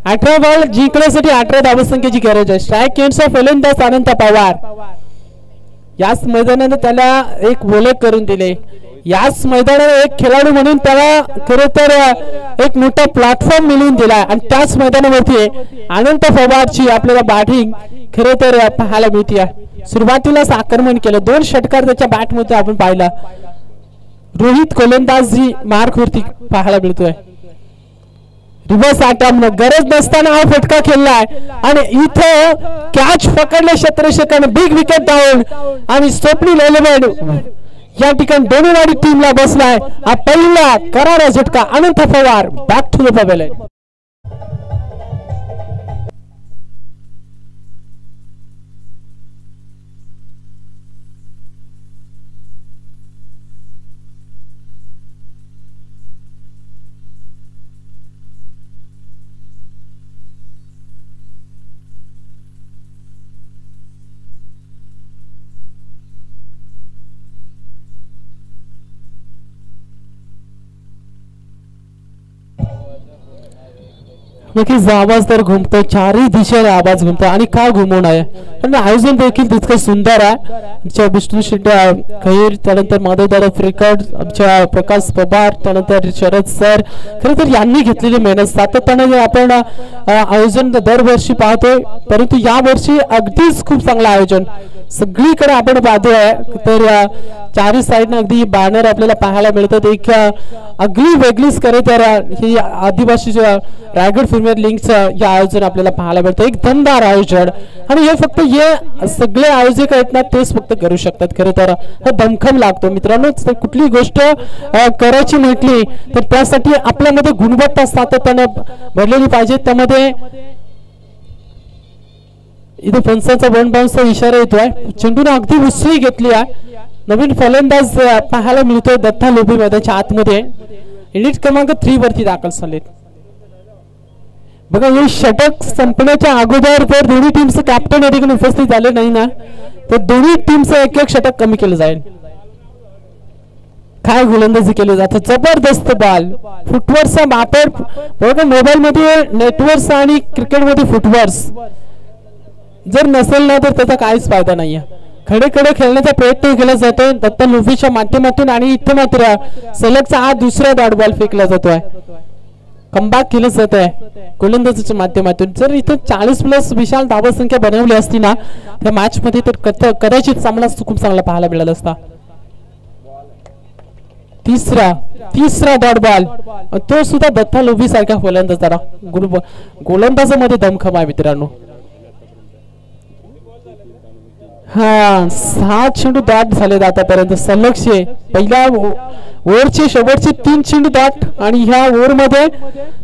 18 बॉल जिंकण्यासाठी 18 धावसंख्येची गरज आहे. स्ट्राईक एंडचा फलंदाज अनंत पवार. याच मैदानाने त्याला एक ओळख करून दिले. याच मैदानाने एक खेळाडू म्हणून त्याला खरं तर एक मोठा प्लॅटफॉर्म मिळवून दिला आणि त्याच मैदानावरती अनंत पवारची आपल्याला बॅटिंग खरं तर पाहायला मिळते. सुरुवातीलाच आक्रमण केलं. 2 षटकार त्याच्या बॅटमध्ये आपण पाहिला. रोहित गोलंदाजी मार्क वरती पाहायला मिळतोय. रिव्हर्स अटॅम्प गरज नसताना हा फटका खेळलाय आणि इथं कॅच पकडले क्षेत्ररक्षकाने. बिग विकेट डाऊन आणि स्वप्नील एलिमेंट या ठिकाणी दोन्हीवाडी टीमला बसलाय. हा पहिला करारा झटका. Anant Pawar back to the pavilion. नक्कीच आवाज तर घुमतो. चारही दिशेने आवाज घुमतो आणि का घुमवणार आहे कारण आयोजन देखील तितकं सुंदर आहे. विष्णू शेट्टी खैर त्यानंतर माधवदादा फ्रिकट आमच्या प्रकाश पवार त्यानंतर शरद सर खरं तर यांनी घेतलेली मेहनत सातत्याने आपण आयोजन दरवर्षी पाहतोय. परंतु या वर्षी अगदीच खूप चांगलं आयोजन सगळीकडे आपण पाहतोय. तर चारही साईडने अगदी बॅनर आपल्याला पाहायला मिळतात. एक अगदी वेगळीच करे तर ही आदिवासी रायगड प्रीमियर लीगचं हे आयोजन आपल्याला पाहायला मिळतं. एक दमदार आयोजन आणि हे फक्त हे सगळे आयोजक आहेत ना तेच फक्त करू शकतात. खरं तर हा दमखम लागतो मित्रांनो. कुठली गोष्ट करायची म्हटली तर त्यासाठी आपल्यामध्ये गुणवत्ता सातत्याने भरलेली पाहिजे. त्यामध्ये इथे पंचांचा वन बाउन्सचा इशारा येतोय. चेंडूने अगदी उसळी घेतली आहे. नवीन फलंदाज पाहायला मिळतोय दत्ता लोभी मैदानाच्या आतमध्ये. युनिट क्रमांक 3 वरती दाखल झाले. बघा हे षटक संपण्याच्या अगोदर जर दोन्ही टीमचं कॅप्टन या ठिकाणी उपस्थित झाले नाही ना तर दोन्ही टीमचं एक षटक कमी केलं जाईल. काय गोलंदाजी केली जाते. जबरदस्त बॉल फुटवर्सचा वापर बघा. मोबाईल मध्ये नेटवर्क्स आणि क्रिकेट मध्ये फुटवर्स जर नसेल ना तर त्याचा काहीच फायदा नाहीये. खडे खडे खेळण्याचा प्रयत्न केला जातोय दत्ता लोभीच्या माध्यमातून आणि इथे मात्र सलगचा हा दुसरा डॉट बॉल फेकला जातोय. कमबॅक केलं जात आहे गोलंदाजीच्या माध्यमातून. जर इथं 40+ विशाल धावा संख्या बनवली असती ना त्या मॅच मध्ये तर कदाचित सामना खूप चांगला पाहायला मिळाला असता. तिसरा डॉट बॉल तो सुद्धा दत्ता लोभी सारखा गोलंदाजाला गोलंदाजामध्ये दमखम आहे मित्रांनो. हा 6 चेंडू डॉट झाले आतापर्यंत सलगचे. पहिल्या ओव्हरचे शेवटचे 3 चेंडू डॉट आणि ह्या ओव्हर मध्ये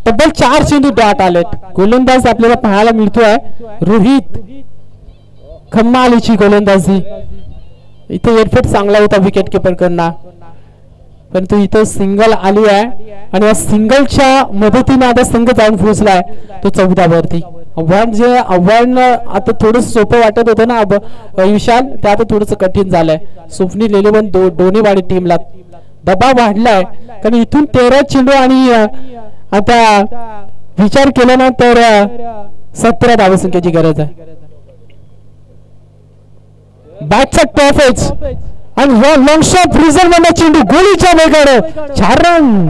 तब्बल 4 चेंडू डॉट आलेत. गोलंदाज आपल्याला पाहायला मिळतोय रोहित. खम्मालीची गोलंदाजी. इथे एअरफेट चांगला होता विकेट किपर कडनं परंतु इथं सिंगल आली आहे आणि या सिंगलच्या मदतीने आता संघ जाऊन पोहोचलाय तो 14 वरती. आव्हान आता थोडस सोपं वाटत होतं ना विशाल ते आता थोडस कठीण झालंय. स्वप्नील एलिवन दोन्हीवाडी टीमला दबाव वाढलाय कारण इथून 13 चेंडू आणि आता विचार केला ना तर 17 धावसंख्येची गरज आहे. बॅटचा टॉप एज आणि ह्या लॉंग शॉट रिझल्ट चेंडू गोलीच्या वेगाने 4 रन.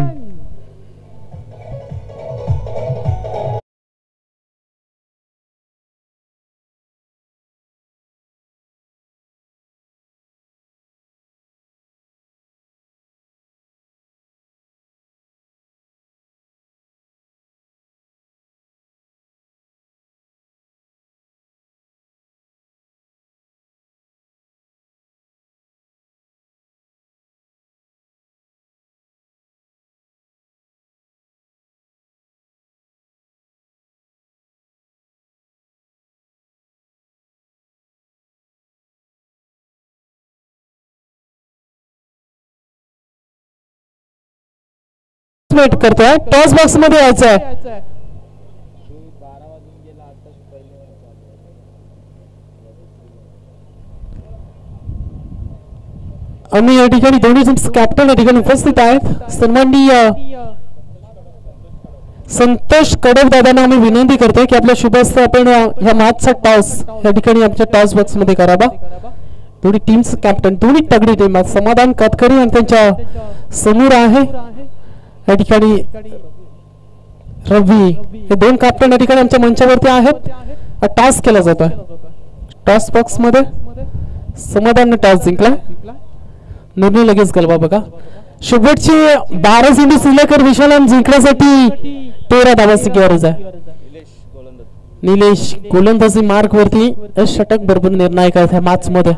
वेट करतोय, टॉस बॉक्स मध्ये यायचं आहे. आम्ही या ठिकाणी दोन्ही कॅप्टन या ठिकाणी उपस्थित आहेत. सन्माननीय संतोष कडव दादांना आम्ही विनंती करतोय की आपल्या शुभस्थ आपण ह्या मॅचचा टॉस या ठिकाणी आमच्या टॉस बॉक्स मध्ये करावा. दोन्ही टीम्स कॅप्टन, दोन्ही तगडी टीम आहेत. समाधान कातकरी आणि त्यांच्या समोर आहे या ठिकाणी रवी. हे दोन कॅप्टन या ठिकाणी आमच्या मंचावरती आहेत. टॉस केला जातोय टॉस बॉक्स मध्ये. समाधानने टॉस जिंकला, निर्णय लगेच गलबा बघा. शेवटचे 12 चेंडू शिल्लक विशालान जिंकण्यासाठी 13 धावांची गरज आहे. निलेश गोलंदाजी मार्क वरती षटक बरोबर निर्णायक आहे मॅच मध्ये.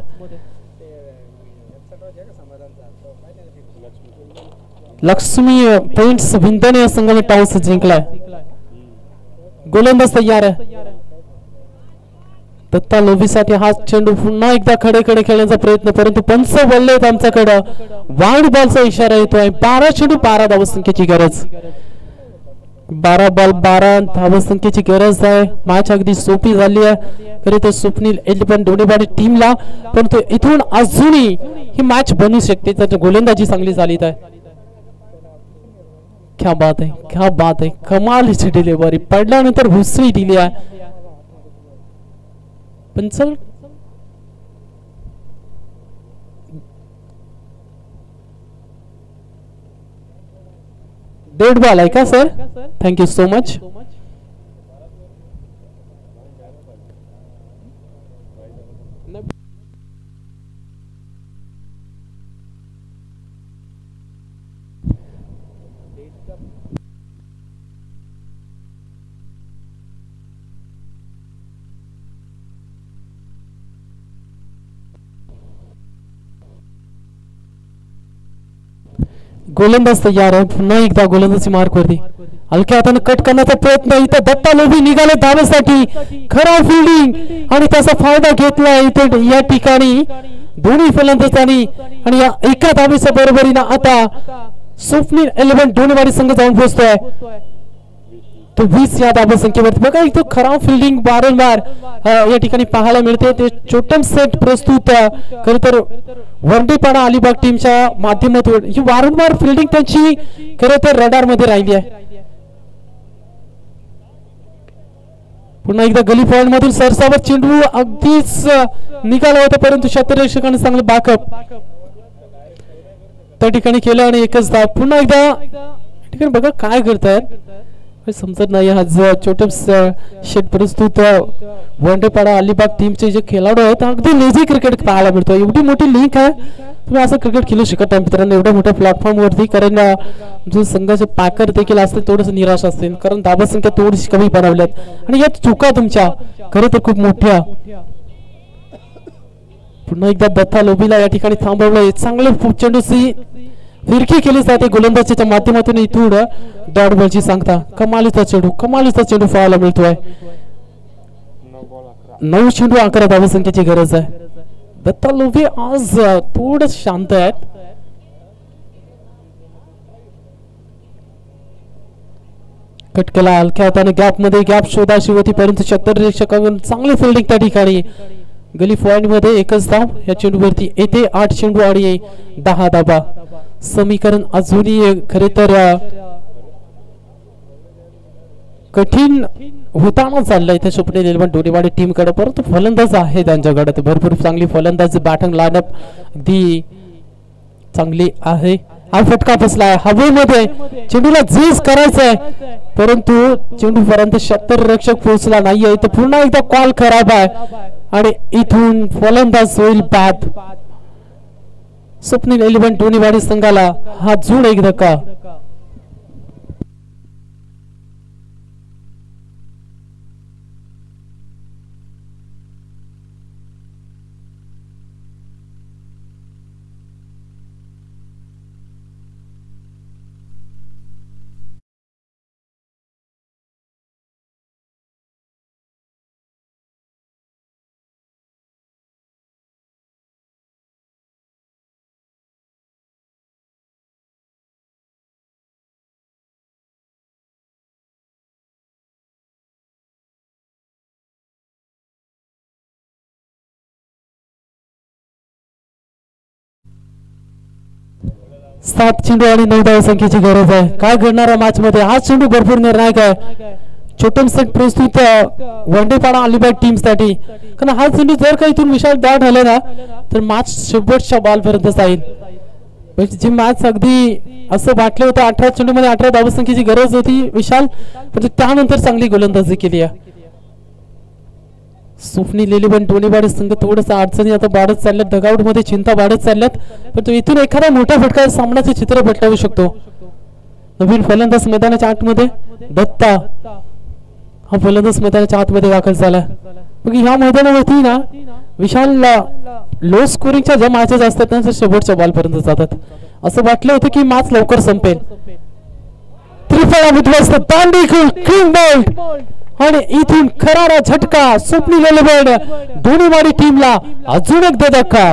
लक्ष्मी पॉइंट्स भिंतने या संघाने टॉस जिंकलाय. गोलंदाज तयार आहे. दत्ता लोभीसाठी हा चेंडू पुन्हा एकदा खडे खेळण्याचा प्रयत्न, परंतु पंच बोलले आहेत आमच्याकडे. वाईड बॉलचा इशारा येतोय. 12 चेंडू 12 धावसंख्येची गरज. 12 बॉल 12 धावसंख्येची गरज आहे. मॅच अगदी सोपी झाली आहे खरे तर स्वप्नील 11 दोन्ही टीमला, परंतु इथून अजूनही ही मॅच बनू शकते जर गोलंदाजी चांगली झाली तर. क्या बात आहे, क्या बात आहे. कमालीची डिलिव्हरी पडल्यानंतर भुसरी दिली आहे. पण चल डेड बॉल आहे का सर? Thank you so much. गोलंदाज तयार आहे. पुन्हा एकदा गोलंदाजी मार्क वरती हलक्या हाताने कट करण्याचा प्रयत्न. इथे दत्ता लोभी निघाले धावेसाठी. खरा फिल्डिंग आणि त्याचा फायदा घेतला इथे या ठिकाणी दोन्ही फलंदाजांनी. आणि या एका धावेच्या बरोबरीने आता स्वप्नील 11 दोन्ही संघ जाऊन पोहोचतोय तो 20 या धावा संख्येवरती. बघा इथं खराब फिल्डिंग वारंवार या ठिकाणी पाहायला मिळते. ते छोटम सेट प्रस्तुत खरं तर वनडेपाडा अलिबाग टीमच्या माध्यमातून ही वारंवार फिल्डिंग त्यांची खरं तर रडार मध्ये राहिली आहे. पुन्हा एकदा गली पॉइंट मधून सरसावर चेंडू अगदीच निघाला होता, परंतु क्षेत्ररक्षकाने चांगलं बॅकअप त्या ठिकाणी केलं आणि एकच धाव. पुन्हा एकदा ठिकाणी बघा काय करतायत समजत नाही. आज छोटे शेट प्रस्तुत वनडेपाडा अलिबाग टीमचे जे खेळाडू आहेत अगदी लेझी क्रिकेट पाहायला मिळतो. एवढी मोठी लिंक आहे, तुम्ही असं क्रिकेट खेळू शकत नाही मित्रांनो एवढ्या मोठ्या प्लॅटफॉर्म वरती. कारण जो संघाचे पॅकर देखील असते थोडस निराश असते, कारण धावा संख्या थोडीशी कमी बनवल्यात आणि यात चुका तुमच्या खरं तर खूप मोठ्या. पुन्हा एकदा दत्ता लोभीला या ठिकाणी थांबवलंय. चांगलं चेंडूची फिरकी केली जाते गोलंदाजीच्या माध्यमातून. इथून डॉट बॉलची सांगता कमालीचा चेंडू पाहायला मिळतोय. 9 चेंडू 11 धावा संख्येची गरज आहे. दत्ता लोभी आज थोडं शांत आहेत. कट केला हलक्या हाताने गॅप मध्ये गॅप शोधाशी होती, परंतु क्षेत्ररक्षकांकडून चांगली फिल्डिंग त्या ठिकाणी. गली पॉइंट मध्ये एकच धाव या चेंडूवरती येते. 8 चेंडू आणि 10 धावा. समीकरण अजूनही खरे तर कठीण होताना चाललंय इथे स्वप्नील 11 दोन्हीवाडी टीम कडे, परंतु फलंदाज आहे त्यांच्याकडे भरपूर चांगली फलंदाजी. बॅटिंग लाईनअप अगदी चांगली आहे. हा फटका बसलाय हवेमध्ये. चेंडूला झीज करायचंय परंतु चेंडू पर्यंत क्षेत्ररक्षक पोहोचला नाहीये. इथे पुन्हा एकदा कॉल खराब आहे आणि इथून फलंदाज होईल बाद. स्वप्नील 11 दोन्हीवाडी संघाला हा जून एक धक्का. 7 चेंडू आणि 9 धावसंख्येची गरज आहे. काय घडणार आहे मॅच मध्ये? हा चेंडू भरपूर निर्णायक आहे. छोटम सेट प्रस्तुत वनडेपाडा अलिबाग टीमसाठी. कारण हा चेंडू जर का इथून विशाल बॅट झाले ना तर मॅच शेवटच्या बॉल पर्यंत जाईल. जी मॅच अगदी असं वाटलं होतं 18 चेंडू मध्ये 18 धावसंख्येची गरज होती विशाल, पण त्यानंतर चांगली गोलंदाजी केली आहे. सुफनी लिली पण दोन्ही संघ थोडस अडचणी आता वाढत चालल्यात, डगआउट मध्ये चिंता वाढत चालल्यात, पण तो इथून एखादा मोठा फटका सामन्याचे चित्र पलटवू शकतो. नवीन फलंदाज मैदानाच्या आतमध्ये दत्ता हा फलंदाज मैदानाच्या आतमध्ये दाखल झाला. मग ह्या मैदानावरती ना विशाल लो स्कोरिंगच्या ज्या मॅचेस असतात ना शेवटच्या बॉल पर्यंत जातात. असं वाटलं होतं की मॅच लवकर संपेल. त्रिफळा उद्ध्वस्त दांडी क्लीन बॉल्ड आणि इथून खरारा झटका. स्वप्नी लेलेबर्ड धोनीवाडी टीमला अजून एक धक्का.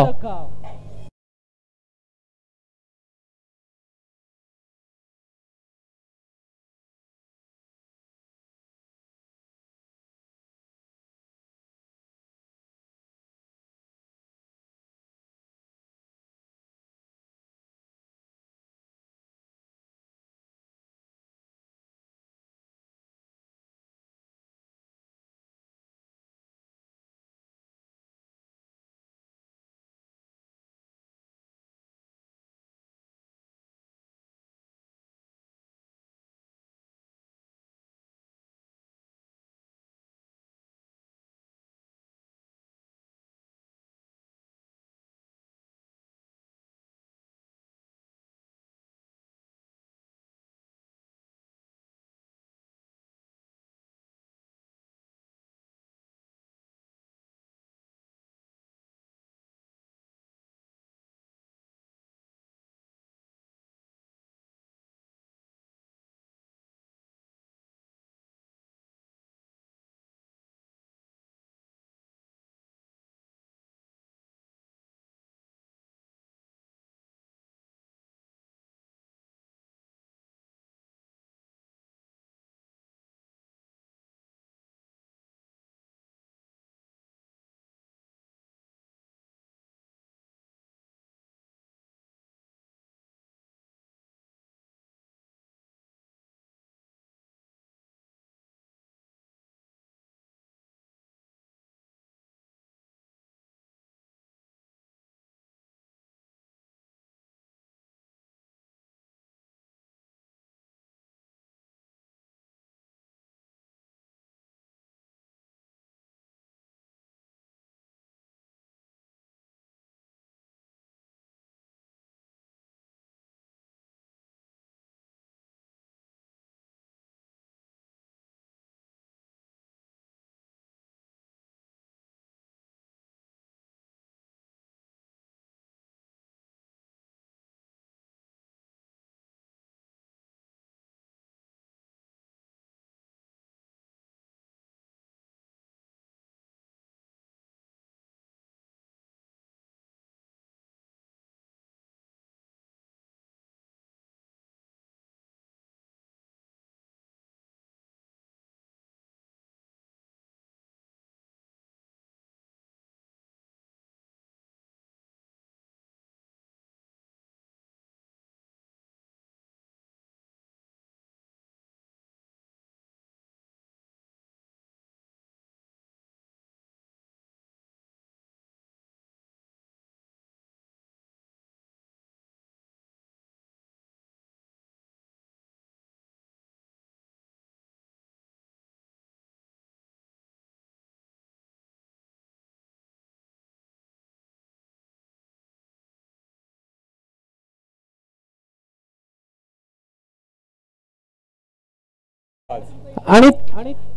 आणि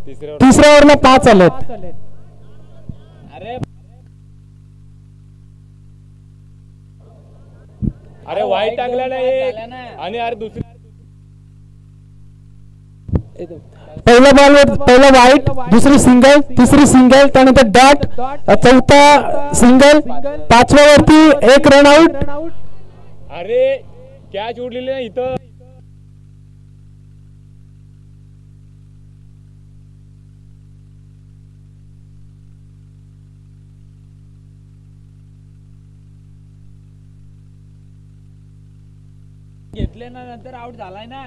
तिसऱ्या ओव्हरला 5 आलेत. अरे वाईट टाकला ना एक आणि अरे दुसरी पहिला बॉल पहिला वाईट, दुसरी सिंगल, तिसरी सिंगल, त्यानंतर डॉट, चौथा सिंगल, पाचव्या वरती 1 रन आउट. अरे कॅच उडलेली ना इथं. घेतले ना नंतर आउट झालाय ना.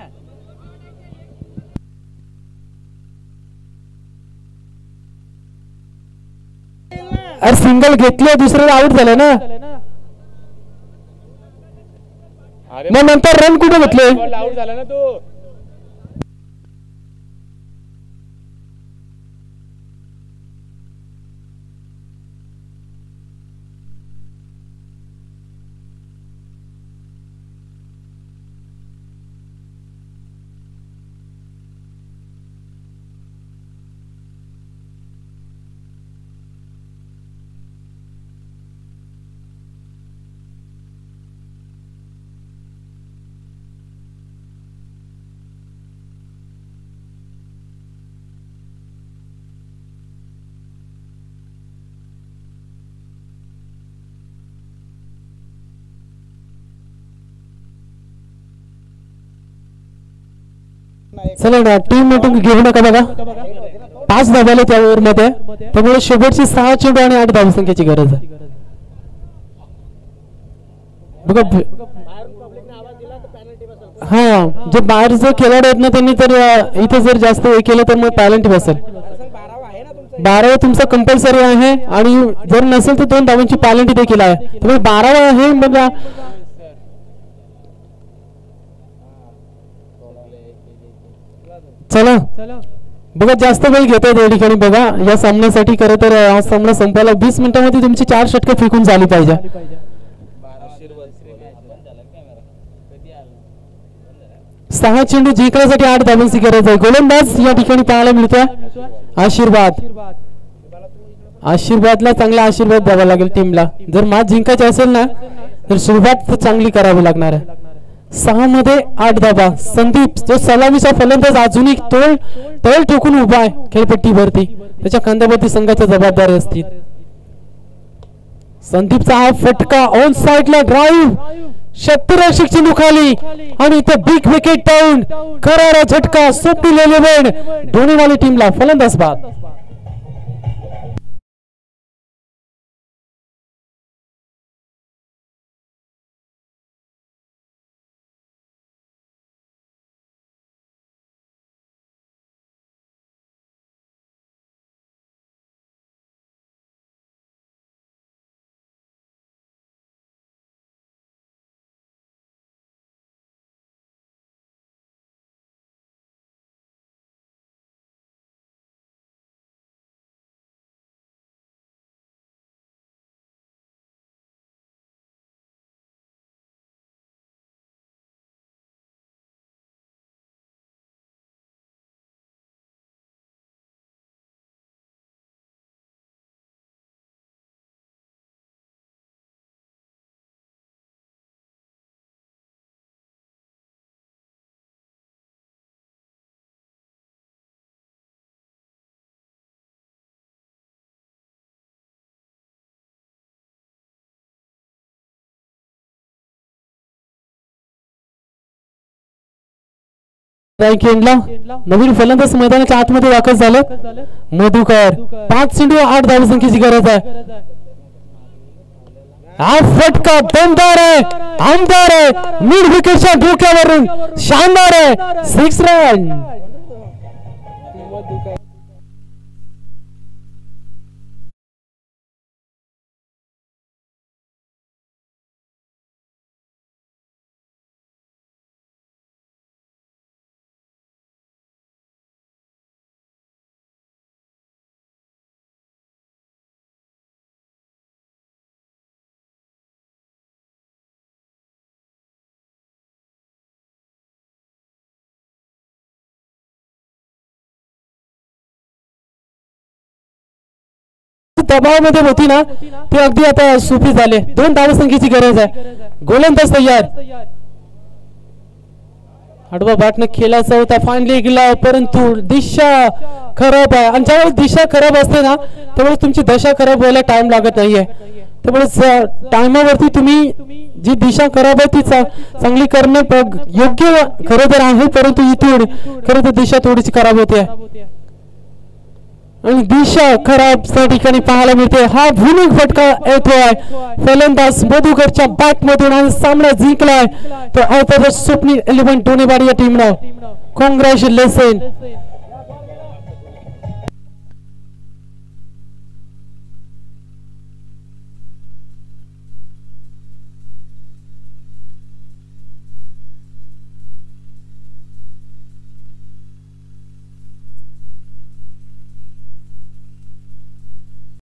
अरे सिंगल घेतले दुसऱ्याला आउट झालं ना. मग नंतर रन कुठे घेतले. आउट झाला ना तू. चला ना टीम मीटिंग घेऊ नका बघा. 5 धावाले त्या ओव्हर मध्ये, त्यामुळे शेवटची 6 चेंडू आणि 8 धावसंख्येची गरज आहे. बघा हा जे बाहेर जे खेळाडू आहेत ना त्यांनी तर इथे जर जास्त हे केलं तर मग पॅनल्टी बसेल. 12 तुमचा कंपल्सरी आहे आणि जर नसेल तर 2 धावांची पॅनल्टी देखील आहे. त्यामुळे 12 आहे बघा. चला बघा जास्त वेळ घेतोय त्या ठिकाणी बघा. या सामन्यासाठी खरं तर हा सामना संपायला 20 मिनिटांमध्ये तुमची 4 षटके फेकून झाली पाहिजे. 6 चेंडू जिंकण्यासाठी 8 धावांची गरज आहे. गोलंदाज या ठिकाणी पाहायला मिळतोय आशीर्वादला चांगला आशीर्वाद द्यावा लागेल टीमला. जर मॅच जिंकायची असेल ना तर सुरुवात चांगली करावी लागणार आहे. 6 मध्ये 8 धावा. संदीप जो सलामीचा फलंदाज अजूनही तोल ठोकून उभा आहे खेळपट्टीवरती. त्याच्या खांद्यावरती संघाच्या जबाबदारी असतील. संदीपचा हा फटका ऑन साइडला ड्राईव्ह क्षेत्ररक्षक चेंडू खाली आणि इथे बिग विकेट डाऊन. करारा झटका. स्वप्नील एलेव्हन धोनीवाली टीमला फलंदाज बाद. नवीन फलंदाज मैदानाच्या आतमध्ये दाखल झाले. मधुकर 5 चेंडू 8 धावसंख्येची गरज आहे. हा फटका दमदार आहे. आमदार आहे. मिड विकेटच्या डोक्यावरून शानदार आहे. 6 रन. दबावामध्ये होती ना ते अगदी आता सोपी झाले. 2 धावसंख्येची गरज आहे. गोलंदाज तयार. आडवा बॅटने खेळायचा होता. फायनली गेला परंतु दिशा खराब आहे. आणि ज्यावेळेस दिशा खराब असते ना त्यावेळेस तुमची दशा खराब व्हायला टाइम लागत नाहीये. त्यामुळे टाइमावरती तुम्ही जी दिशा खराब आहे ती चांगली करणे योग्य खरं तर आहे. परंतु इथून खरं तर दिशा थोडीशी खराब होते. आणि दिशा खराब त्या ठिकाणी पाहायला मिळते. हा भूमिक फटका येतोय फलंदाज मधुकरच्या बॅट मधून आणि सामना जिंकलाय तो अर्थातच स्वप्नील 11 ढोणेवाडी या टीमनं. कॉंग्रॅच्युलेशन.